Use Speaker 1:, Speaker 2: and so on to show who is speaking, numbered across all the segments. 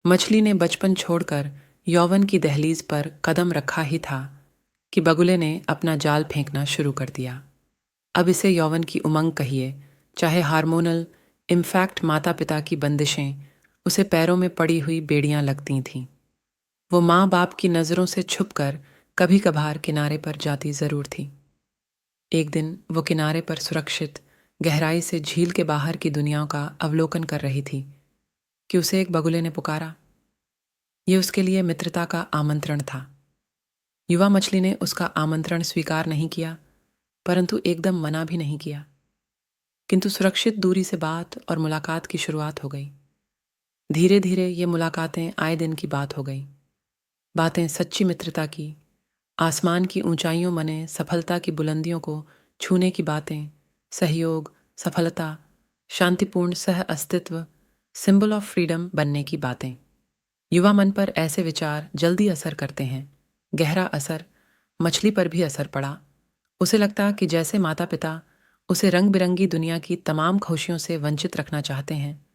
Speaker 1: मछली ने बचपन छोड़कर यौवन की दहलीज पर कदम रखा ही था कि बगुले ने अपना जाल फेंकना शुरू कर दिया। अब इसे यौवन की उमंग कहिए, चाहे हार्मोनल इम्फैक्ट माता पिता की बंदिशें उसे पैरों में पड़ी हुई बेड़ियां लगती थीं। वो माँ बाप की नज़रों से छुपकर कभी कभार किनारे पर जाती ज़रूर थी। एक दिन वो किनारे पर सुरक्षित गहराई से झील के बाहर की दुनिया का अवलोकन कर रही थी कि उसे एक बगुले ने पुकारा। ये उसके लिए मित्रता का आमंत्रण था। युवा मछली ने उसका आमंत्रण स्वीकार नहीं किया, परंतु एकदम मना भी नहीं किया। किंतु सुरक्षित दूरी से बात और मुलाकात की शुरुआत हो गई। धीरे धीरे ये मुलाकातें आए दिन की बात हो गई। बातें सच्ची मित्रता की, आसमान की ऊंचाइयों मने सफलता की बुलंदियों को छूने की बातें, सहयोग, सफलता, शांतिपूर्ण सह अस्तित्व, सिंबल ऑफ फ्रीडम बनने की बातें। युवा मन पर ऐसे विचार जल्दी असर करते हैं। गहरा असर मछली पर भी असर पड़ा। उसे लगता कि जैसे माता पिता उसे रंग बिरंगी दुनिया की तमाम खुशियों से वंचित रखना चाहते हैं,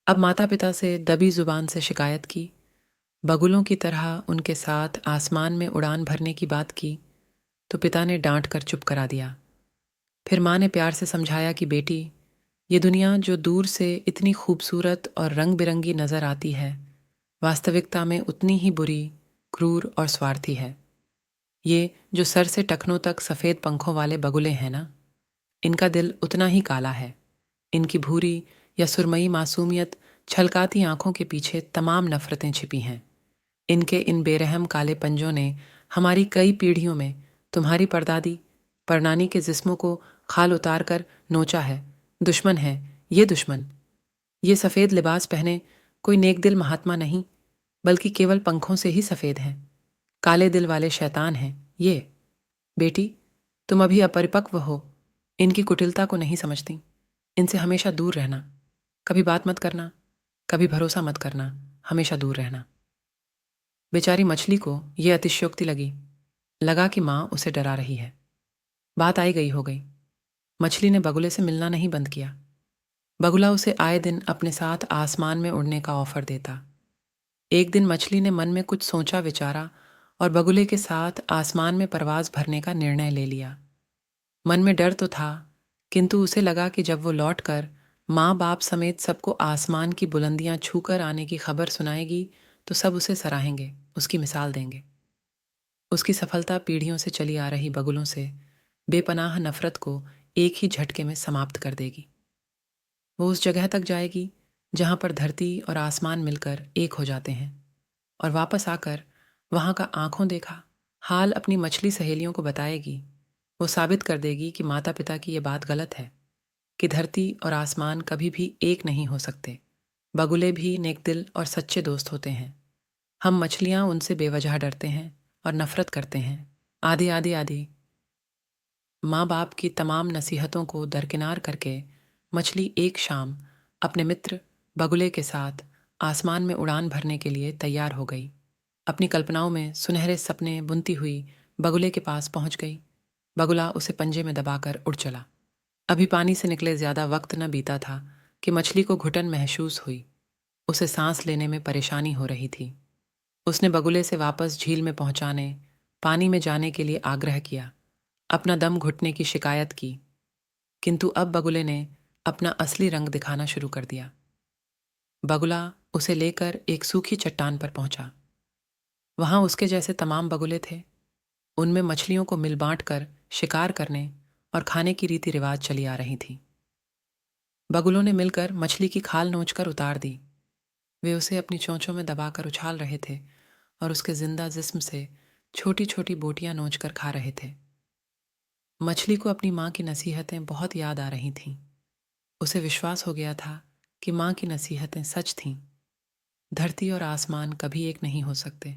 Speaker 1: अब माता पिता से दबी जुबान से शिकायत की, बगुलों की तरह उनके साथ आसमान में उड़ान भरने की बात की, तो पिता ने डांट कर चुप करा दिया। फिर माँ ने प्यार से समझाया कि बेटी, ये दुनिया जो दूर से इतनी खूबसूरत और रंग बिरंगी नजर आती है, वास्तविकता में उतनी ही बुरी, क्रूर और स्वार्थी है। ये जो सर से टखनों तक सफ़ेद पंखों वाले बगुले हैं ना, इनका दिल उतना ही काला है। इनकी भूरी या सुरमई मासूमियत छलकाती आंखों के पीछे तमाम नफरतें छिपी हैं। इनके इन बेरहम काले पंजों ने हमारी कई पीढ़ियों में तुम्हारी परदादी परनानी के जिस्मों को खाल उतार कर नोचा है। दुश्मन है ये दुश्मन। ये सफ़ेद लिबास पहने कोई नेक दिल महात्मा नहीं, बल्कि केवल पंखों से ही सफ़ेद हैं। काले दिल वाले शैतान हैं ये। बेटी, तुम अभी अपरिपक्व हो, इनकी कुटिलता को नहीं समझती। इनसे हमेशा दूर रहना। कभी बात मत करना, कभी भरोसा मत करना, हमेशा दूर रहना। बेचारी मछली को यह अतिशयोक्ति लगी। लगा कि माँ उसे डरा रही है। बात आई गई हो गई। मछली ने बगुले से मिलना नहीं बंद किया। बगुला उसे आए दिन अपने साथ आसमान में उड़ने का ऑफर देता। एक दिन मछली ने मन में कुछ सोचा विचारा और बगुले के साथ आसमान में परवाज भरने का निर्णय ले लिया। मन में डर तो था, किंतु उसे लगा कि जब वो लौटकर माँ बाप समेत सबको आसमान की बुलंदियां छूकर आने की खबर सुनाएगी, तो सब उसे सराहेंगे, उसकी मिसाल देंगे। उसकी सफलता पीढ़ियों से चली आ रही बगुलों से बेपनाह नफरत को एक ही झटके में समाप्त कर देगी। वो उस जगह तक जाएगी जहां पर धरती और आसमान मिलकर एक हो जाते हैं, और वापस आकर वहां का आंखों देखा हाल अपनी मछली सहेलियों को बताएगी। वो साबित कर देगी कि माता पिता की ये बात गलत है, कि धरती और आसमान कभी भी एक नहीं हो सकते। बगुले भी नेकदिल और सच्चे दोस्त होते हैं। हम मछलियां उनसे बेवजह डरते हैं और नफरत करते हैं। आदि आदि आदि। माँ बाप की तमाम नसीहतों को दरकिनार करके मछली एक शाम अपने मित्र बगुले के साथ आसमान में उड़ान भरने के लिए तैयार हो गई। अपनी कल्पनाओं में सुनहरे सपने बुनती हुई बगुले के पास पहुंच गई। बगुला उसे पंजे में दबाकर उड़ चला। अभी पानी से निकले ज्यादा वक्त न बीता था कि मछली को घुटन महसूस हुई। उसे सांस लेने में परेशानी हो रही थी। उसने बगुले से वापस झील में पहुंचाने, पानी में जाने के लिए आग्रह किया, अपना दम घुटने की शिकायत की। किंतु अब बगुले ने अपना असली रंग दिखाना शुरू कर दिया। बगुला उसे लेकर एक सूखी चट्टान पर पहुंचा। वहां उसके जैसे तमाम बगुले थे। उनमें मछलियों को मिल बांट कर शिकार करने और खाने की रीति रिवाज चली आ रही थी। बगुलों ने मिलकर मछली की खाल नोचकर उतार दी। वे उसे अपनी चोंचों में दबाकर उछाल रहे थे और उसके जिंदा जिस्म से छोटी छोटी बोटियां नोचकर खा रहे थे। मछली को अपनी माँ की नसीहतें बहुत याद आ रही थीं। उसे विश्वास हो गया था कि माँ की नसीहतें सच थीं। धरती और आसमान कभी एक नहीं हो सकते।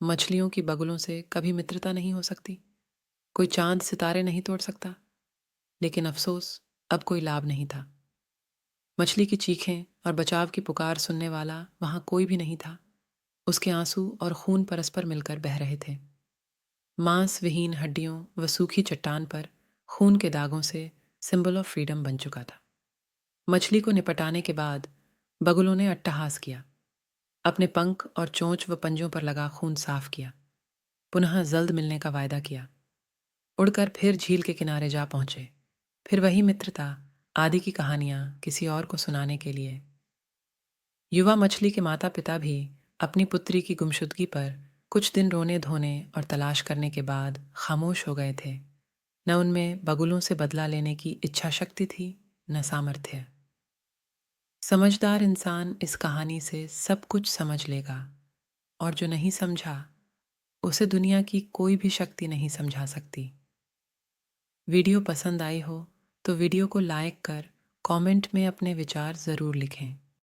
Speaker 1: मछलियों की बगुलों से कभी मित्रता नहीं हो सकती। कोई चांद सितारे नहीं तोड़ सकता। लेकिन अफसोस, अब कोई लाभ नहीं था। मछली की चीखें और बचाव की पुकार सुनने वाला वहां कोई भी नहीं था। उसके आंसू और खून परस्पर मिलकर बह रहे थे। मांस विहीन हड्डियों व सूखी चट्टान पर खून के दागों से सिंबल ऑफ फ्रीडम बन चुका था। मछली को निपटाने के बाद बगुलों ने अट्टहास किया। अपने पंख और चोंच व पंजों पर लगा खून साफ किया। पुनः जल्द मिलने का वायदा किया। उड़कर फिर झील के किनारे जा पहुंचे। फिर वही मित्रता, आदि की कहानियां किसी और को सुनाने के लिए। युवा मछली के माता पिता भी अपनी पुत्री की गुमशुदगी पर कुछ दिन रोने धोने और तलाश करने के बाद खामोश हो गए थे। न उनमें बगुलों से बदला लेने की इच्छा शक्ति थी, न सामर्थ्य। समझदार इंसान इस कहानी से सब कुछ समझ लेगा, और जो नहीं समझा उसे दुनिया की कोई भी शक्ति नहीं समझा सकती। वीडियो पसंद आई हो तो वीडियो को लाइक कर कमेंट में अपने विचार ज़रूर लिखें।